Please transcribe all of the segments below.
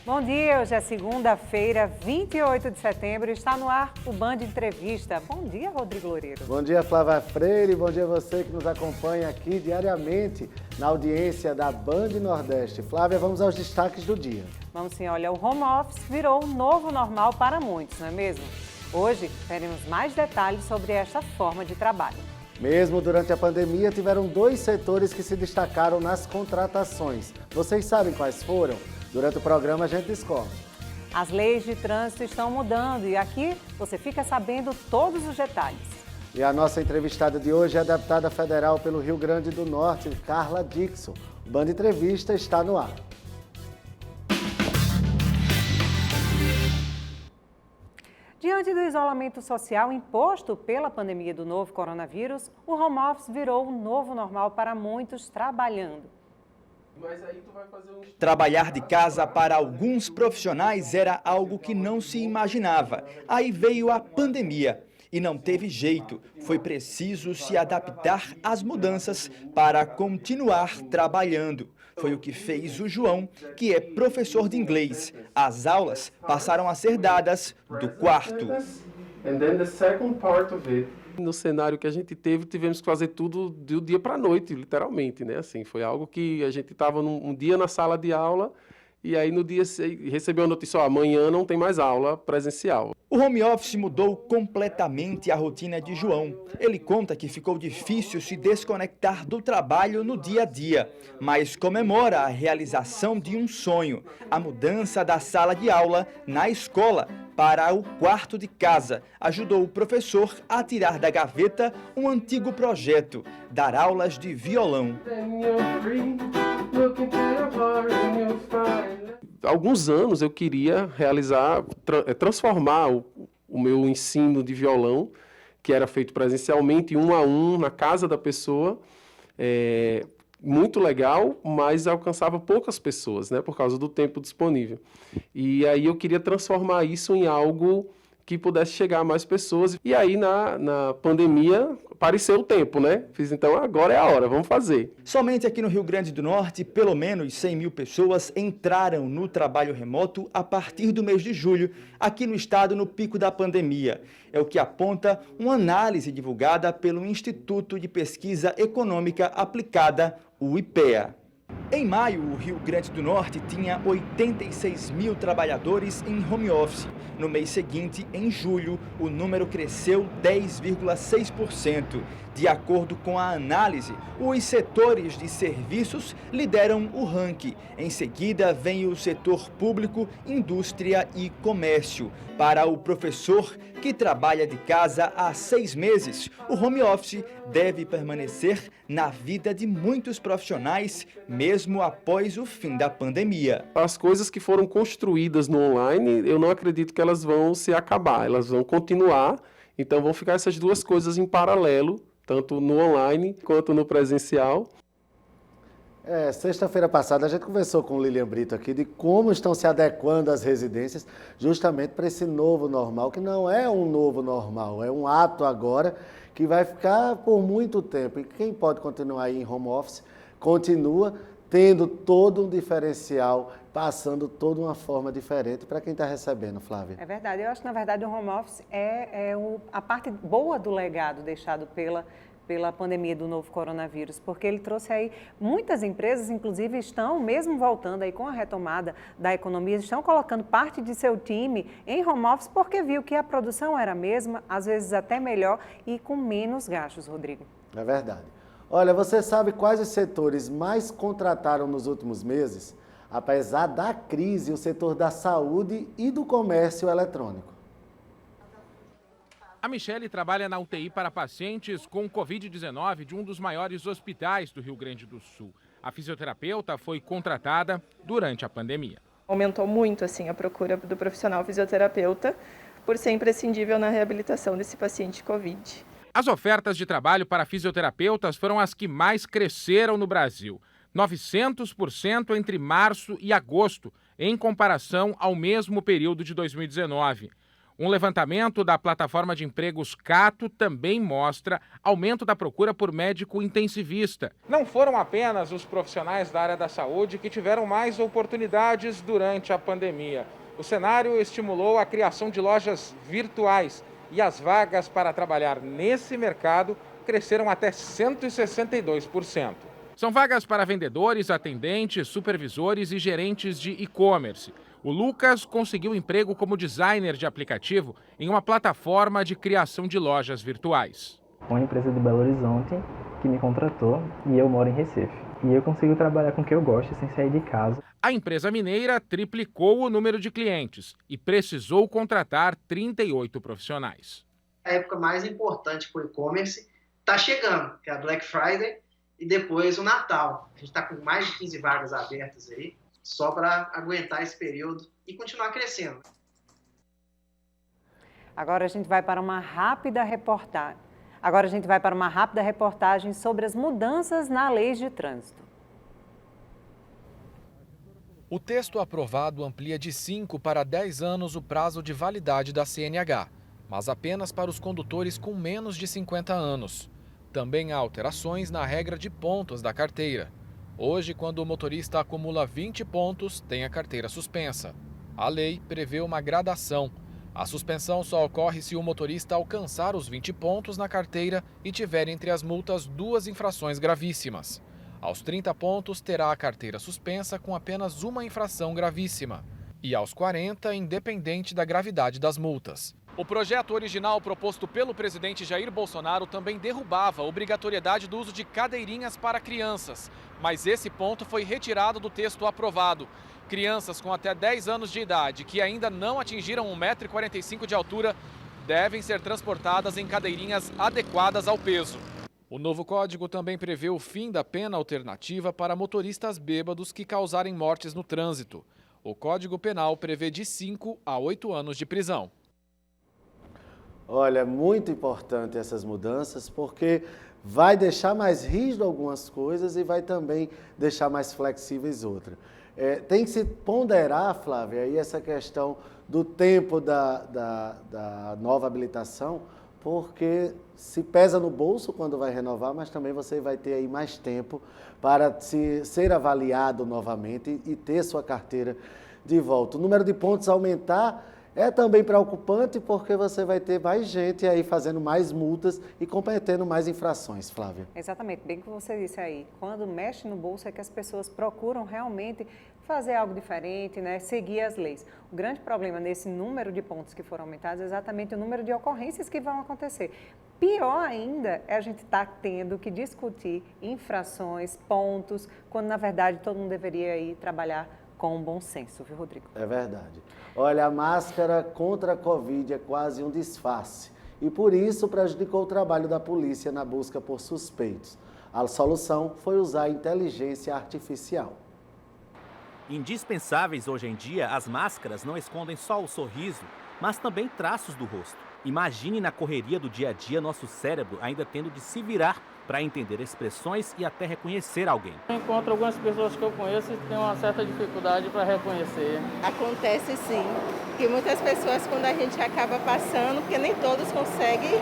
Bom dia, hoje é segunda-feira, 28 de setembro, está no ar o Band Entrevista. Bom dia, Rodrigo Loureiro. Bom dia, Flávia Freire, bom dia a você que nos acompanha aqui diariamente na audiência da Band Nordeste. Flávia, vamos aos destaques do dia. Vamos sim, olha, o home office virou um novo normal para muitos, não é mesmo? Hoje teremos mais detalhes sobre esta forma de trabalho. Mesmo durante a pandemia, tiveram dois setores que se destacaram nas contratações. Vocês sabem quais foram? Durante o programa a gente descobre. As leis de trânsito estão mudando e aqui você fica sabendo todos os detalhes. E a nossa entrevistada de hoje é a deputada federal pelo Rio Grande do Norte, Carla Dickson. O Band Entrevista está no ar. Diante do isolamento social imposto pela pandemia do novo coronavírus, o home office virou um novo normal para muitos trabalhando. Trabalhar de casa para alguns profissionais era algo que não se imaginava. Aí veio a pandemia e não teve jeito. Foi preciso se adaptar às mudanças para continuar trabalhando. Foi o que fez o João, que é professor de inglês. As aulas passaram a ser dadas do quarto. No cenário que a gente teve, tivemos que fazer tudo do dia para a noite, literalmente, né? Assim, foi algo que a gente estava um dia na sala de aula e aí no dia recebeu a notícia, amanhã não tem mais aula presencial. O home office mudou completamente a rotina de João. Ele conta que ficou difícil se desconectar do trabalho no dia a dia, mas comemora a realização de um sonho, a mudança da sala de aula na escola para o quarto de casa. Ajudou o professor a tirar da gaveta um antigo projeto, dar aulas de violão. Há alguns anos eu queria transformar o meu ensino de violão, que era feito presencialmente, 1 a 1, na casa da pessoa, muito legal, mas alcançava poucas pessoas, né, por causa do tempo disponível. E aí eu queria transformar isso em algo que pudesse chegar a mais pessoas. E aí, na pandemia, apareceu o tempo, né? Fiz, então, agora é a hora, vamos fazer. Somente aqui no Rio Grande do Norte, pelo menos 100 mil pessoas entraram no trabalho remoto a partir do mês de julho, aqui no estado, no pico da pandemia. É o que aponta uma análise divulgada pelo Instituto de Pesquisa Econômica Aplicada, o IPEA. Em maio, o Rio Grande do Norte tinha 86 mil trabalhadores em home office. No mês seguinte, em julho, o número cresceu 10,6%. De acordo com a análise, os setores de serviços lideram o ranking. Em seguida, vem o setor público, indústria e comércio. Para o professor, que trabalha de casa há 6 meses, o home office deve permanecer na vida de muitos profissionais, mesmo após o fim da pandemia. As coisas que foram construídas no online, eu não acredito que elas vão se acabar, elas vão continuar, então vão ficar essas duas coisas em paralelo, tanto no online quanto no presencial. Sexta-feira passada a gente conversou com o Lilian Brito aqui de como estão se adequando as residências justamente para esse novo normal, que não é um novo normal, é um ato agora que vai ficar por muito tempo. E quem pode continuar aí em home office, continua tendo todo um diferencial, passando toda uma forma diferente para quem está recebendo, Flávia. É verdade, eu acho que na verdade o home office é a parte boa do legado deixado pela pandemia do novo coronavírus, porque ele trouxe aí, muitas empresas, inclusive, estão, mesmo voltando aí com a retomada da economia, estão colocando parte de seu time em home office porque viu que a produção era a mesma, às vezes até melhor e com menos gastos, Rodrigo. É verdade. Olha, você sabe quais os setores mais contrataram nos últimos meses? Apesar da crise, o setor da saúde e do comércio eletrônico. A Michele trabalha na UTI para pacientes com Covid-19 de um dos maiores hospitais do Rio Grande do Sul. A fisioterapeuta foi contratada durante a pandemia. Aumentou muito a procura do profissional fisioterapeuta por ser imprescindível na reabilitação desse paciente Covid. As ofertas de trabalho para fisioterapeutas foram as que mais cresceram no Brasil. 900% entre março e agosto, em comparação ao mesmo período de 2019. Um levantamento da plataforma de empregos Cato também mostra aumento da procura por médico intensivista. Não foram apenas os profissionais da área da saúde que tiveram mais oportunidades durante a pandemia. O cenário estimulou a criação de lojas virtuais e as vagas para trabalhar nesse mercado cresceram até 162%. São vagas para vendedores, atendentes, supervisores e gerentes de e-commerce. O Lucas conseguiu emprego como designer de aplicativo em uma plataforma de criação de lojas virtuais. Uma empresa de Belo Horizonte que me contratou e eu moro em Recife. E eu consigo trabalhar com o que eu gosto sem sair de casa. A empresa mineira triplicou o número de clientes e precisou contratar 38 profissionais. A época mais importante para o e-commerce está chegando, que é a Black Friday e depois o Natal. A gente está com mais de 15 vagas abertas aí, só para aguentar esse período e continuar crescendo. Agora a gente vai para uma rápida reportagem sobre as mudanças na lei de trânsito. O texto aprovado amplia de 5 para 10 anos o prazo de validade da CNH, mas apenas para os condutores com menos de 50 anos. Também há alterações na regra de pontos da carteira. Hoje, quando o motorista acumula 20 pontos, tem a carteira suspensa. A lei prevê uma gradação. A suspensão só ocorre se o motorista alcançar os 20 pontos na carteira e tiver entre as multas 2 infrações gravíssimas. Aos 30 pontos, terá a carteira suspensa com apenas uma infração gravíssima. E aos 40, independente da gravidade das multas. O projeto original proposto pelo presidente Jair Bolsonaro também derrubava a obrigatoriedade do uso de cadeirinhas para crianças. Mas esse ponto foi retirado do texto aprovado. Crianças com até 10 anos de idade que ainda não atingiram 1,45 m de altura devem ser transportadas em cadeirinhas adequadas ao peso. O novo código também prevê o fim da pena alternativa para motoristas bêbados que causarem mortes no trânsito. O Código Penal prevê de 5 a 8 anos de prisão. Olha, muito importante essas mudanças, porque vai deixar mais rígido algumas coisas e vai também deixar mais flexíveis outras. Tem que se ponderar, Flávia, aí essa questão do tempo da nova habilitação, porque se pesa no bolso quando vai renovar, mas também você vai ter aí mais tempo para ser avaliado novamente e ter sua carteira de volta. O número de pontos aumentar é também preocupante porque você vai ter mais gente aí fazendo mais multas e cometendo mais infrações, Flávia. Exatamente, bem que você disse aí, quando mexe no bolso é que as pessoas procuram realmente fazer algo diferente, né? Seguir as leis. O grande problema nesse número de pontos que foram aumentados é exatamente o número de ocorrências que vão acontecer. Pior ainda é a gente estar tendo que discutir infrações, pontos, quando na verdade todo mundo deveria ir trabalhar com bom senso, viu, Rodrigo? É verdade. Olha, a máscara contra a Covid é quase um disfarce e por isso prejudicou o trabalho da polícia na busca por suspeitos. A solução foi usar a inteligência artificial. Indispensáveis hoje em dia, as máscaras não escondem só o sorriso, mas também traços do rosto. Imagine na correria do dia a dia nosso cérebro ainda tendo de se virar para entender expressões e até reconhecer alguém. Eu encontro algumas pessoas que eu conheço e tenho uma certa dificuldade para reconhecer. Acontece sim, que muitas pessoas quando a gente acaba passando, porque nem todos conseguem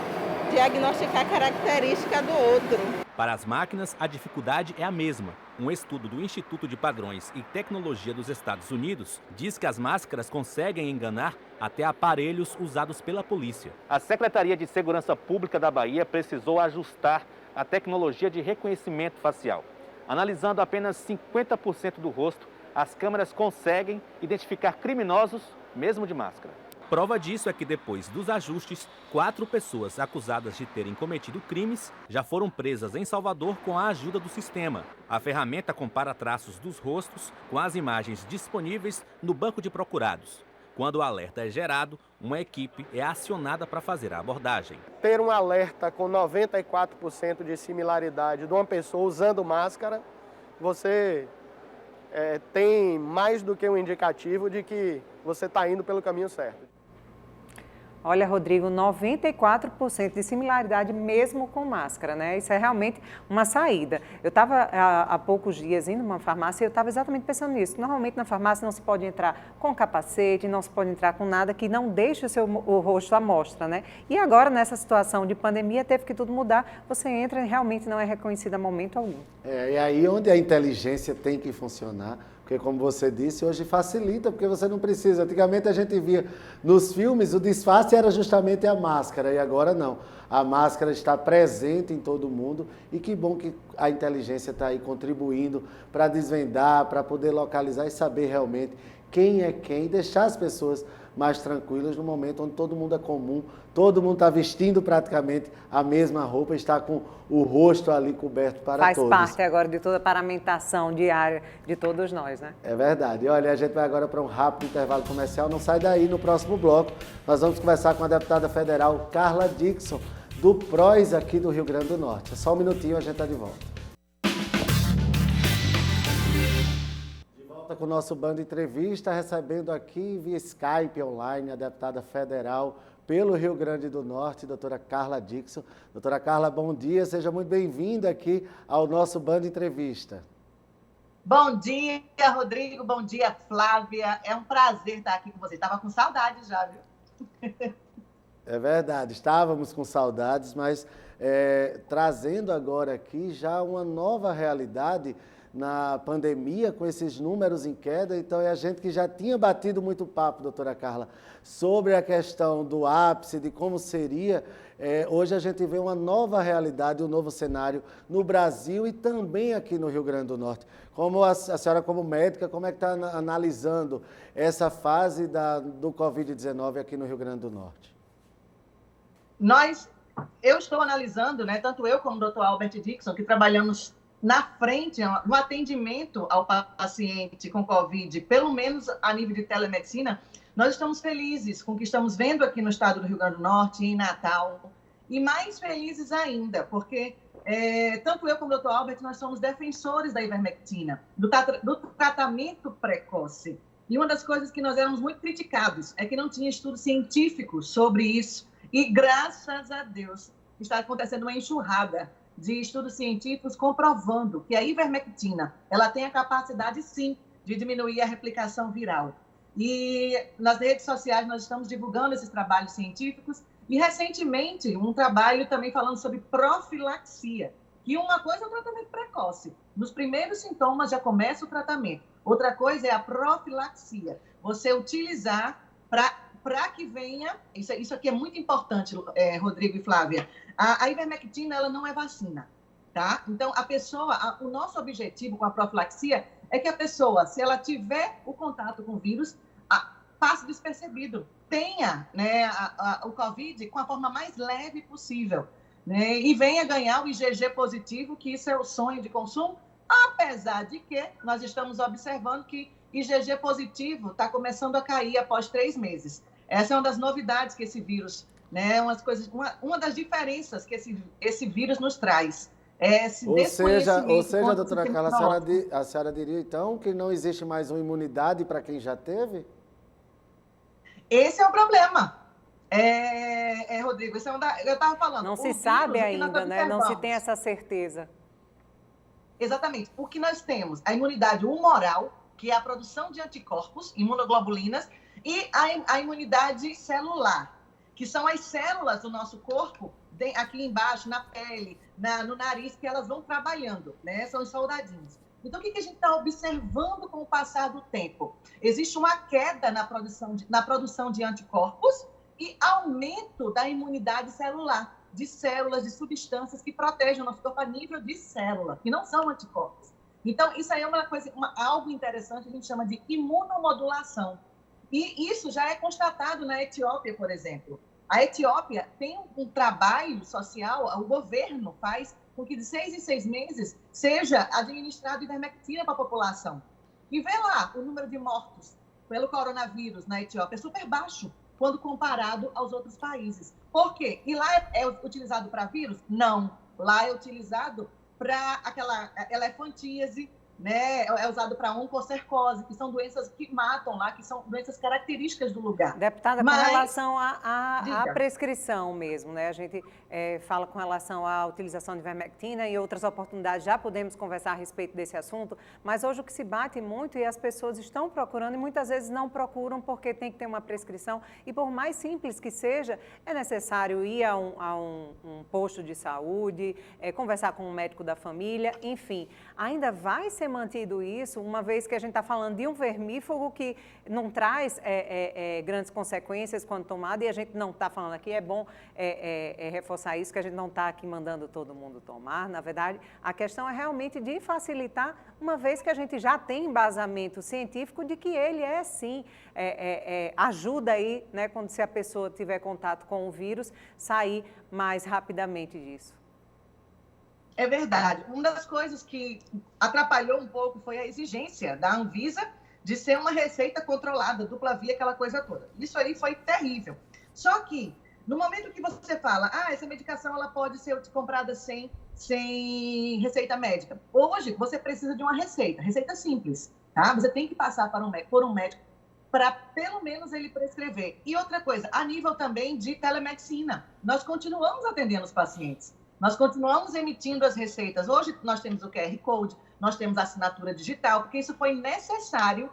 diagnosticar a característica do outro. Para as máquinas, a dificuldade é a mesma. Um estudo do Instituto de Padrões e Tecnologia dos Estados Unidos diz que as máscaras conseguem enganar até aparelhos usados pela polícia. A Secretaria de Segurança Pública da Bahia precisou ajustar a tecnologia de reconhecimento facial. Analisando apenas 50% do rosto, as câmeras conseguem identificar criminosos mesmo de máscara. Prova disso é que depois dos ajustes, 4 pessoas acusadas de terem cometido crimes já foram presas em Salvador com a ajuda do sistema. A ferramenta compara traços dos rostos com as imagens disponíveis no banco de procurados. Quando o alerta é gerado, uma equipe é acionada para fazer a abordagem. Ter um alerta com 94% de similaridade de uma pessoa usando máscara, você tem mais do que um indicativo de que você está indo pelo caminho certo. Olha, Rodrigo, 94% de similaridade mesmo com máscara, né? Isso é realmente uma saída. Eu estava há poucos dias indo numa farmácia e eu estava exatamente pensando nisso. Normalmente na farmácia não se pode entrar com capacete, não se pode entrar com nada que não deixe o rosto à mostra, né? E agora, nessa situação de pandemia, teve que tudo mudar. Você entra e realmente não é reconhecida a momento algum. E aí onde a inteligência tem que funcionar. Porque, como você disse, hoje facilita, porque você não precisa. Antigamente a gente via nos filmes, o disfarce era justamente a máscara, e agora não. A máscara está presente em todo mundo e que bom que a inteligência está aí contribuindo para desvendar, para poder localizar e saber realmente quem é quem, e deixar as pessoas mais tranquilas no momento onde todo mundo é comum, todo mundo está vestindo praticamente a mesma roupa, está com o rosto ali coberto para todos. Faz parte agora de toda a paramentação diária de todos nós, né? É verdade. Olha, a gente vai agora para um rápido intervalo comercial, não sai daí. No próximo bloco nós vamos conversar com a deputada federal Carla Dickson, do PROS aqui do Rio Grande do Norte. Só um minutinho, a gente está de volta. Com o nosso Band Entrevista, recebendo aqui via Skype online a deputada federal pelo Rio Grande do Norte, doutora Carla Dickson. Doutora Carla, bom dia, seja muito bem-vinda aqui ao nosso Band Entrevista. Bom dia, Rodrigo, bom dia, Flávia. É um prazer estar aqui com você. Estava com saudade já, viu? É verdade, estávamos com saudades, mas trazendo agora aqui já uma nova realidade na pandemia, com esses números em queda. Então, é a gente que já tinha batido muito papo, doutora Carla, sobre a questão do ápice, de como seria. Hoje a gente vê uma nova realidade, um novo cenário no Brasil e também aqui no Rio Grande do Norte. Como a senhora, como médica, como é que está analisando essa fase do Covid-19 aqui no Rio Grande do Norte? Eu estou analisando, né, tanto eu como o Dr. Albert Dickson, que trabalhamos na frente, no atendimento ao paciente com Covid, pelo menos a nível de telemedicina, nós estamos felizes com o que estamos vendo aqui no estado do Rio Grande do Norte, em Natal, e mais felizes ainda, porque tanto eu como o Dr. Albert, nós somos defensores da ivermectina, do tratamento precoce. E uma das coisas que nós éramos muito criticados é que não tinha estudo científico sobre isso, e graças a Deus está acontecendo uma enxurrada de estudos científicos comprovando que a ivermectina, ela tem a capacidade, sim, de diminuir a replicação viral. E nas redes sociais nós estamos divulgando esses trabalhos científicos e, recentemente, um trabalho também falando sobre profilaxia, que uma coisa é o tratamento precoce. Nos primeiros sintomas já começa o tratamento. Outra coisa é a profilaxia. Você utilizar para que venha... Isso aqui é muito importante, Rodrigo e Flávia. A ivermectina, ela não é vacina, tá? Então, o nosso objetivo com a profilaxia é que a pessoa, se ela tiver o contato com o vírus, passe despercebido, tenha, né, o Covid com a forma mais leve possível, né, e venha ganhar o IgG positivo, que isso é o sonho de consumo, apesar de que nós estamos observando que IgG positivo está começando a cair após 3 meses. Essa é uma das novidades que esse vírus, né, uma das diferenças que esse vírus nos traz. Ou seja, doutora Carla, a senhora diria, então, que não existe mais uma imunidade para quem já teve? Esse é o problema, Rodrigo. Isso eu estava falando. Não se sabe ainda, né? Não se tem essa certeza. Exatamente. O que nós temos? A imunidade humoral, que é a produção de anticorpos, imunoglobulinas, e a imunidade celular, que são as células do nosso corpo, aqui embaixo, na pele, no nariz, que elas vão trabalhando, né? São os soldadinhos. Então, o que a gente está observando com o passar do tempo? Existe uma queda na produção de anticorpos e aumento da imunidade celular, de células, de substâncias que protegem o nosso corpo a nível de célula, que não são anticorpos. Então, isso aí é algo interessante, a gente chama de imunomodulação. E isso já é constatado na Etiópia, por exemplo. A Etiópia tem um trabalho social, o governo faz com que de 6 em 6 meses seja administrado ivermectina para a população. E vê lá, o número de mortos pelo coronavírus na Etiópia é super baixo quando comparado aos outros países. Por quê? E lá é utilizado para vírus? Não. Lá é utilizado para aquela elefantíase, né? É usado para oncocercose, que são doenças que matam lá, que são doenças características do lugar. Deputada, com relação à prescrição mesmo, né? A gente fala com relação à utilização de ivermectina e outras oportunidades, já podemos conversar a respeito desse assunto, mas hoje o que se bate muito e as pessoas estão procurando e muitas vezes não procuram porque tem que ter uma prescrição e por mais simples que seja, é necessário ir a um posto de saúde, conversar com um médico da família, enfim, ainda vai ser mantido isso, uma vez que a gente está falando de um vermífugo que não traz grandes consequências quando tomado, e a gente não está falando aqui, é bom reforçar isso, que a gente não está aqui mandando todo mundo tomar, na verdade, a questão é realmente de facilitar, uma vez que a gente já tem embasamento científico de que ele sim, ajuda aí, né, quando se a pessoa tiver contato com o vírus, sair mais rapidamente disso. É verdade. Uma das coisas que atrapalhou um pouco foi a exigência da Anvisa de ser uma receita controlada, dupla via, aquela coisa toda. Isso aí foi terrível. Só que, no momento que você fala, essa medicação ela pode ser comprada sem receita médica. Hoje, você precisa de uma receita simples, tá? Você tem que passar por um médico para, pelo menos, ele prescrever. E outra coisa, a nível também de telemedicina, nós continuamos atendendo os pacientes. Nós continuamos emitindo as receitas. Hoje nós temos o QR Code, nós temos a assinatura digital, porque isso foi necessário,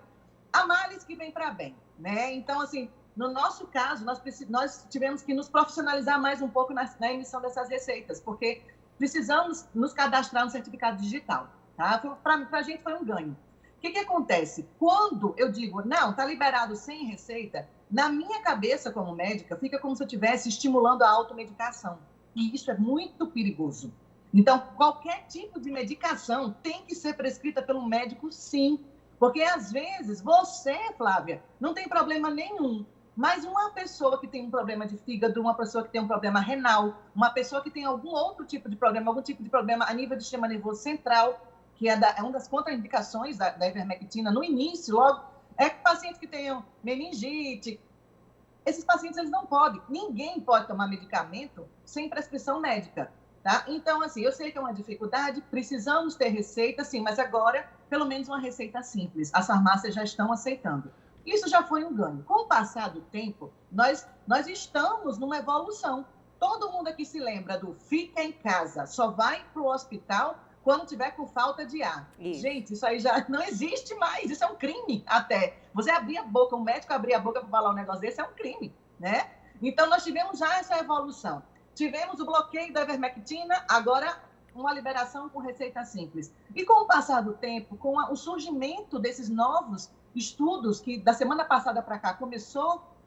a males que vem para bem, né? Então, assim, no nosso caso, nós tivemos que nos profissionalizar mais um pouco na emissão dessas receitas, porque precisamos nos cadastrar no certificado digital, tá? Para a gente foi um ganho. O que acontece? Quando eu digo, não, está liberado sem receita, na minha cabeça como médica, fica como se eu estivesse estimulando a automedicação. E isso é muito perigoso. Então, qualquer tipo de medicação tem que ser prescrita pelo médico, sim. Porque, às vezes, você, Flávia, não tem problema nenhum. Mas uma pessoa que tem um problema de fígado, uma pessoa que tem um problema renal, uma pessoa que tem algum tipo de problema a nível do sistema nervoso central, que é uma das contraindicações da ivermectina no início, logo, pacientes que tenham meningite. Esses pacientes, eles não podem, ninguém pode tomar medicamento sem prescrição médica, tá? Então, assim, eu sei que é uma dificuldade, precisamos ter receita, sim, mas agora, pelo menos uma receita simples. As farmácias já estão aceitando. Isso já foi um ganho. Com o passar do tempo, nós estamos numa evolução. Todo mundo aqui se lembra do fica em casa, só vai para o hospital quando tiver com falta de ar. Isso. Gente, isso aí já não existe mais, isso é um crime até. Você abrir a boca, um médico abrir a boca para falar um negócio desse é um crime, né? Então, nós tivemos já essa evolução. Tivemos o bloqueio da ivermectina, agora uma liberação com receita simples. E com o passar do tempo, com o surgimento desses novos estudos, que da semana passada para cá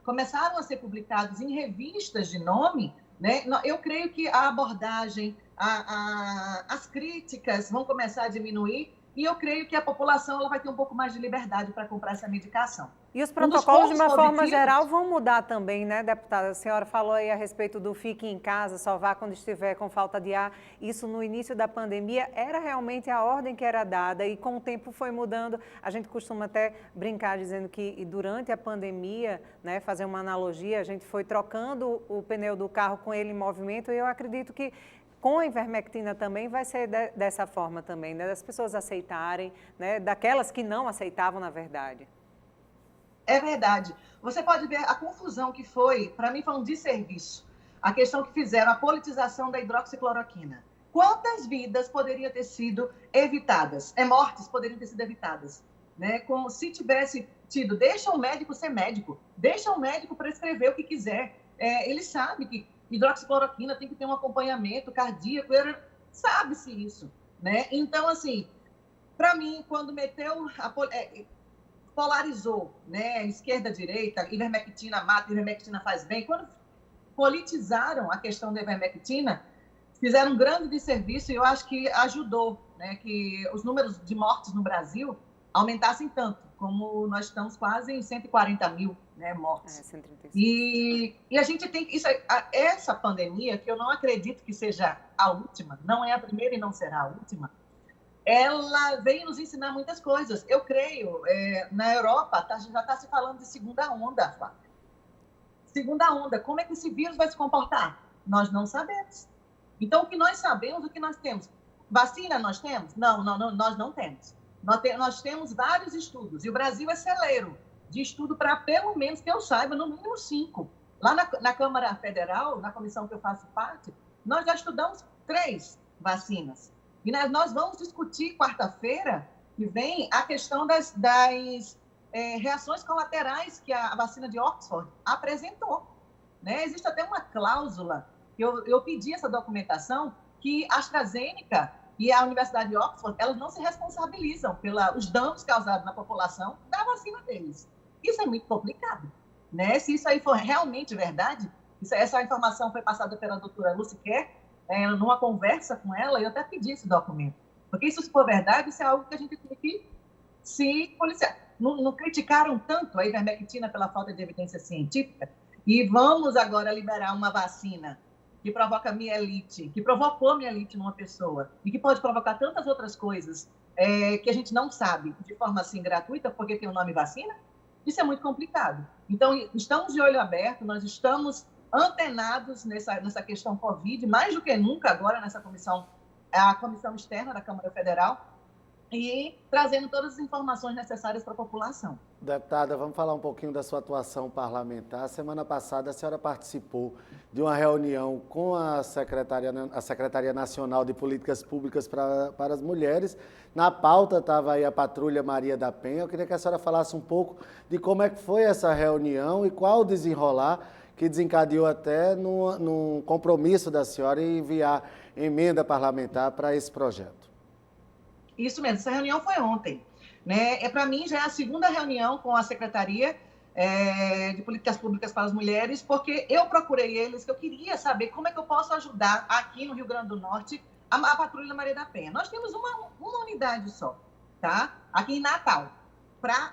começaram a ser publicados em revistas de nome, né? Eu creio que a abordagem, as críticas vão começar a diminuir e eu creio que a população ela vai ter um pouco mais de liberdade para comprar essa medicação. E os protocolos, de uma forma geral, vão mudar também, né, deputada? A senhora falou aí a respeito do fique em casa, só vá quando estiver com falta de ar. Isso, no início da pandemia, era realmente a ordem que era dada e com o tempo foi mudando. A gente costuma até brincar dizendo que durante a pandemia, né, fazer uma analogia, a gente foi trocando o pneu do carro com ele em movimento e eu acredito que com a ivermectina também vai ser dessa forma também, né, das pessoas aceitarem, né, daquelas que não aceitavam, na verdade. É verdade. Você pode ver a confusão que foi, para mim foi um desserviço, a questão que fizeram, a politização da hidroxicloroquina. Quantas vidas poderiam ter sido evitadas? Mortes poderiam ter sido evitadas, né? Como se tivesse tido, deixa o médico ser médico, deixa o médico prescrever o que quiser. Ele sabe que hidroxicloroquina tem que ter um acompanhamento cardíaco, sabe-se isso, né? Então, assim, para mim, quando polarizou, né, esquerda-direita, ivermectina mata, ivermectina faz bem. Quando politizaram a questão da ivermectina, fizeram um grande desserviço e eu acho que ajudou, né, que os números de mortes no Brasil aumentassem tanto, como nós estamos quase em 140 mil, né, mortes. 135. E a gente tem essa pandemia, que eu não acredito que seja a última, não é a primeira e não será a última, ela veio nos ensinar muitas coisas. Eu creio, na Europa, já está se falando de segunda onda, Flávia. Segunda onda, como é que esse vírus vai se comportar? Nós não sabemos. Então, o que nós sabemos, o que nós temos? Vacina nós temos? Não, nós não temos. Nós temos vários estudos, e o Brasil é celeiro de estudo para, pelo menos que eu saiba, no mínimo 5. Lá na Câmara Federal, na comissão que eu faço parte, nós já estudamos 3 vacinas. E nós vamos discutir quarta-feira que vem a questão das reações colaterais que a vacina de Oxford apresentou. Né? Existe até uma cláusula, eu pedi essa documentação, que a AstraZeneca e a Universidade de Oxford, elas não se responsabilizam pelos danos causados na população da vacina deles. Isso é muito complicado. Né? Se isso aí for realmente verdade, essa informação foi passada pela doutora Lucy Kerr, numa conversa com ela, e eu até pedi esse documento. Porque se isso for verdade, isso é algo que a gente tem que se policiar. Não criticaram tanto a ivermectina pela falta de evidência científica, e vamos agora liberar uma vacina que provoca mielite, que provocou mielite numa pessoa, e que pode provocar tantas outras coisas que a gente não sabe de forma assim gratuita, porque tem o nome vacina. Isso é muito complicado. Então, estamos de olho aberto, nós estamos antenados nessa questão Covid, mais do que nunca agora nessa a comissão externa da Câmara Federal, e trazendo todas as informações necessárias para a população. Deputada, vamos falar um pouquinho da sua atuação parlamentar. Semana passada a senhora participou de uma reunião com a Secretaria Nacional de Políticas Públicas para as Mulheres. Na pauta estava aí a Patrulha Maria da Penha. Eu queria que a senhora falasse um pouco de como é que foi essa reunião e qual o desenrolar que desencadeou até num compromisso da senhora em enviar emenda parlamentar para esse projeto. Isso mesmo, essa reunião foi ontem. Né? Para mim, já é a segunda reunião com a Secretaria de Políticas Públicas para as Mulheres, porque eu procurei eles, que eu queria saber como é que eu posso ajudar aqui no Rio Grande do Norte a Patrulha Maria da Penha. Nós temos uma unidade só, tá? Aqui em Natal, para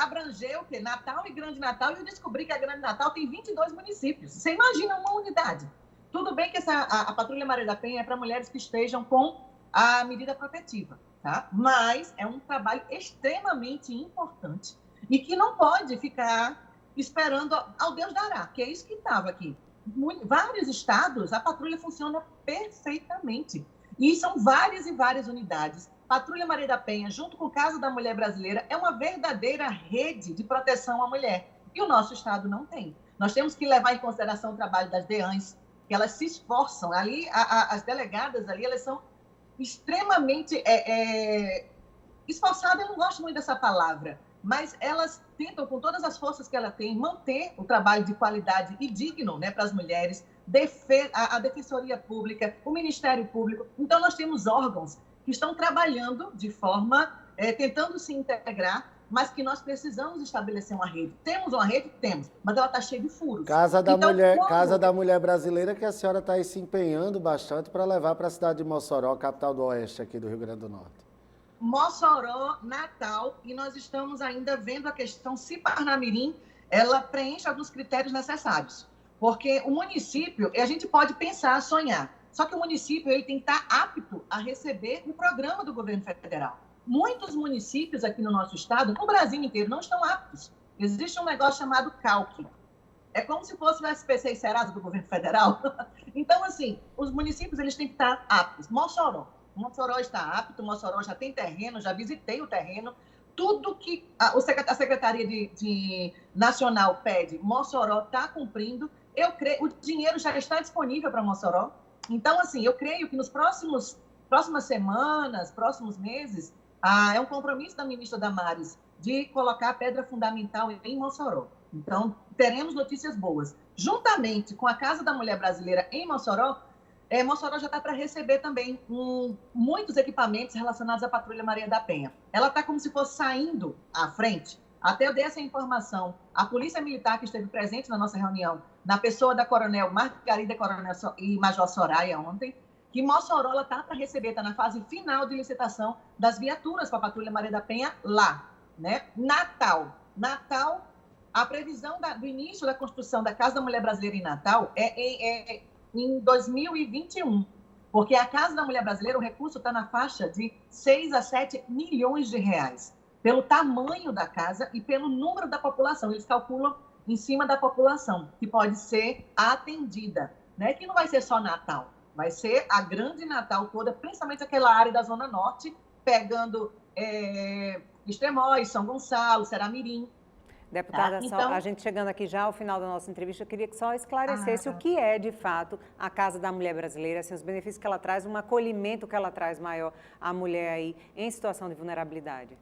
abranger o quê? Natal e Grande Natal, e eu descobri que a Grande Natal tem 22 municípios. Você imagina uma unidade. Tudo bem que a Patrulha Maria da Penha é para mulheres que estejam com a medida protetiva, tá? Mas é um trabalho extremamente importante e que não pode ficar esperando ao Deus dará, que é isso que estava aqui. Vários estados, a patrulha funciona perfeitamente. E são várias e várias unidades. Patrulha Maria da Penha, junto com o Casa da Mulher Brasileira, é uma verdadeira rede de proteção à mulher. E o nosso estado não tem. Nós temos que levar em consideração o trabalho das DEANs, que elas se esforçam. Ali, as delegadas ali, elas são extremamente esforçadas, eu não gosto muito dessa palavra, mas elas tentam, com todas as forças que ela tem, manter o trabalho de qualidade e digno, né, para as mulheres, a Defensoria Pública, o Ministério Público. Então, nós temos órgãos que estão trabalhando de forma, tentando se integrar, mas que nós precisamos estabelecer uma rede. Temos uma rede? Temos, mas ela está cheia de furos. Casa da Mulher Brasileira, que a senhora está aí se empenhando bastante para levar para a cidade de Mossoró, capital do Oeste aqui do Rio Grande do Norte. Mossoró, Natal, e nós estamos ainda vendo a questão se Parnamirim, ela preenche alguns critérios necessários. Porque o município, a gente pode pensar, sonhar, só que o município ele tem que estar apto a receber o programa do governo federal. Muitos municípios aqui no nosso estado, no Brasil inteiro, não estão aptos. Existe um negócio chamado CALC. É como se fosse o SPC e Serasa do governo federal. Então, assim, os municípios eles têm que estar aptos. Mossoró está apto, Mossoró já tem terreno, já visitei o terreno. Tudo que a Secretaria Nacional pede, Mossoró está cumprindo. Eu creio, o dinheiro já está disponível para Mossoró. Então, assim, eu creio que nas próximas semanas, próximos meses, é um compromisso da ministra Damares de colocar a pedra fundamental em Mossoró. Então, teremos notícias boas. Juntamente com a Casa da Mulher Brasileira em Mossoró, Mossoró já está para receber também muitos equipamentos relacionados à Patrulha Maria da Penha. Ela está como se fosse saindo à frente. Até eu dei essa informação. A Polícia Militar, que esteve presente na nossa reunião, na pessoa da Coronel Margarida e Major Soraya ontem, que Mossoró está para receber, está na fase final de licitação das viaturas para a Patrulha Maria da Penha lá. Né? Natal, a previsão do início da construção da Casa da Mulher Brasileira em Natal é em 2021, porque a Casa da Mulher Brasileira, o recurso está na faixa de 6 a 7 milhões de reais, pelo tamanho da casa e pelo número da população. Eles calculam em cima da população, que pode ser atendida, né? Que não vai ser só Natal, vai ser a Grande Natal toda, principalmente aquela área da Zona Norte pegando Extremóis, São Gonçalo, Seramirim. Deputada, Tá? só Então, a gente chegando aqui já ao final da nossa entrevista, eu queria que só esclarecesse o que é, de fato, a Casa da Mulher Brasileira, assim, os benefícios que ela traz, um acolhimento que ela traz maior à mulher aí em situação de vulnerabilidade.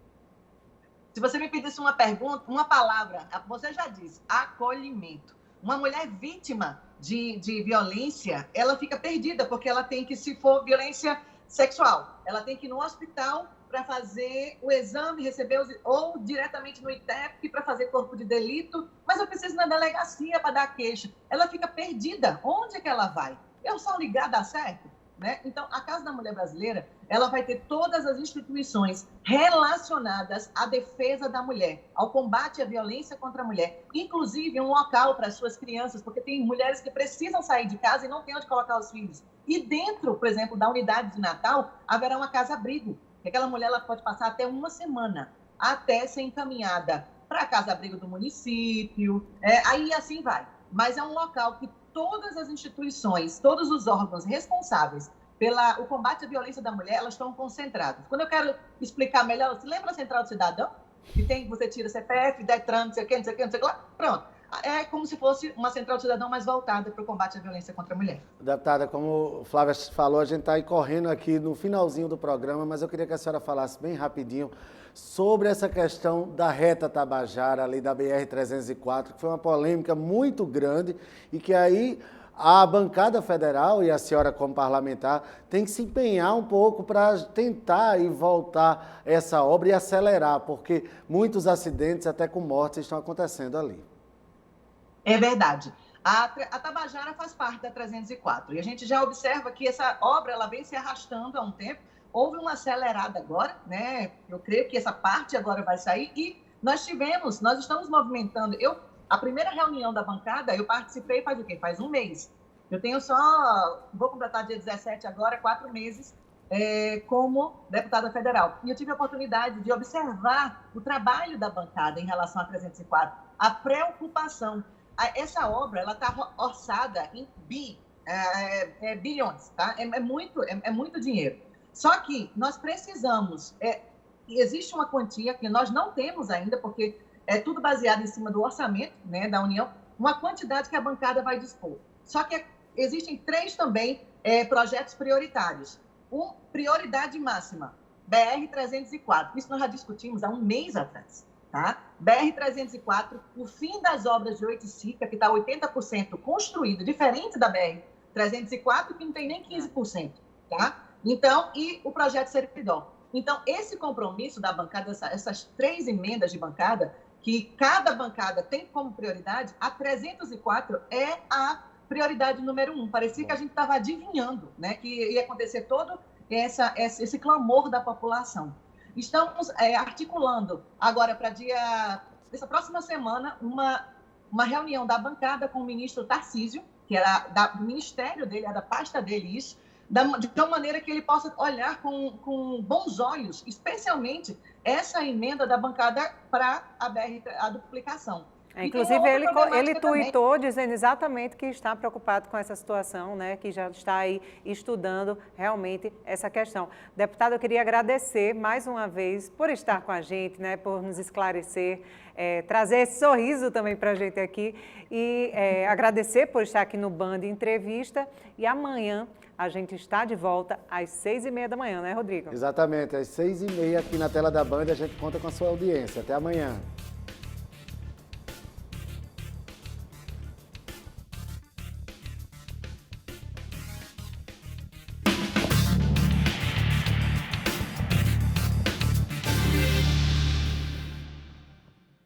se você me pedisse uma pergunta, uma palavra, você já disse, acolhimento. Uma mulher vítima de violência, ela fica perdida, porque ela tem que, se for violência sexual, ela tem que ir no hospital para fazer o exame, receber ou diretamente no ITEP para fazer corpo de delito, mas eu preciso ir na delegacia para dar queixa. Ela fica perdida. Onde é que ela vai? Eu só ligar dá certo? Né? Então, a Casa da Mulher Brasileira, ela vai ter todas as instituições relacionadas à defesa da mulher, ao combate à violência contra a mulher, inclusive um local para as suas crianças, porque tem mulheres que precisam sair de casa e não têm onde colocar os filhos. E dentro, por exemplo, da unidade de Natal, haverá uma casa-abrigo. Aquela mulher ela pode passar até uma semana, até ser encaminhada para a casa-abrigo do município, aí assim vai. Mas é um local que todas as instituições, todos os órgãos responsáveis pelo combate à violência da mulher, elas estão concentradas. Quando eu quero explicar melhor, você lembra a Central do Cidadão? Que tem, você tira CPF, Detran, não sei o que, não sei o que, não sei o que lá. Pronto. É como se fosse uma Central do Cidadão mais voltada para o combate à violência contra a mulher. Deputada, como o Flávia falou, a gente está aí correndo aqui no finalzinho do programa, mas eu queria que a senhora falasse bem rapidinho sobre essa questão da reta Tabajara, ali da BR-304, que foi uma polêmica muito grande e que aí a bancada federal e a senhora como parlamentar tem que se empenhar um pouco para tentar e voltar essa obra e acelerar, porque muitos acidentes, até com mortes, estão acontecendo ali. É verdade. A Tabajara faz parte da 304 e a gente já observa que essa obra ela vem se arrastando há um tempo. Houve uma acelerada agora, né? Eu creio que essa parte agora vai sair e nós estamos movimentando. A primeira reunião da bancada, eu participei faz o quê? Faz um mês. Eu tenho vou completar dia 17 agora, 4 meses como deputada federal. E eu tive a oportunidade de observar o trabalho da bancada em relação à 304, a preocupação. Essa obra ela está orçada em bilhões, tá? É muito dinheiro. Só que nós precisamos, existe uma quantia que nós não temos ainda, porque é tudo baseado em cima do orçamento, né, da União, uma quantidade que a bancada vai dispor. Só que existem 3 também projetos prioritários. Prioridade máxima, BR-304. Isso nós já discutimos há um mês atrás. Tá? BR-304, o fim das obras de Oiticica, que está 80% construído, diferente da BR-304, que não tem nem 15%. Tá? Então, e o projeto Servidor. Então, esse compromisso da bancada, essas 3 emendas de bancada, que cada bancada tem como prioridade, a 304 é a prioridade número 1. Parecia que a gente estava adivinhando, né, que ia acontecer todo esse clamor da população. Estamos articulando agora para dessa próxima semana uma reunião da bancada com o ministro Tarcísio, que era do ministério dele, é da pasta dele isso, de uma maneira que ele possa olhar com bons olhos, especialmente essa emenda da bancada para a duplicação. Inclusive, ele tuitou dizendo exatamente que está preocupado com essa situação, né, que já está aí estudando realmente essa questão. Deputado, eu queria agradecer mais uma vez por estar com a gente, né, por nos esclarecer, trazer esse sorriso também para a gente aqui e agradecer por estar aqui no Band Entrevista. E amanhã a gente está de volta às 6h30 da manhã, né, Rodrigo? Exatamente, às 6h30 aqui na tela da Band a gente conta com a sua audiência. Até amanhã.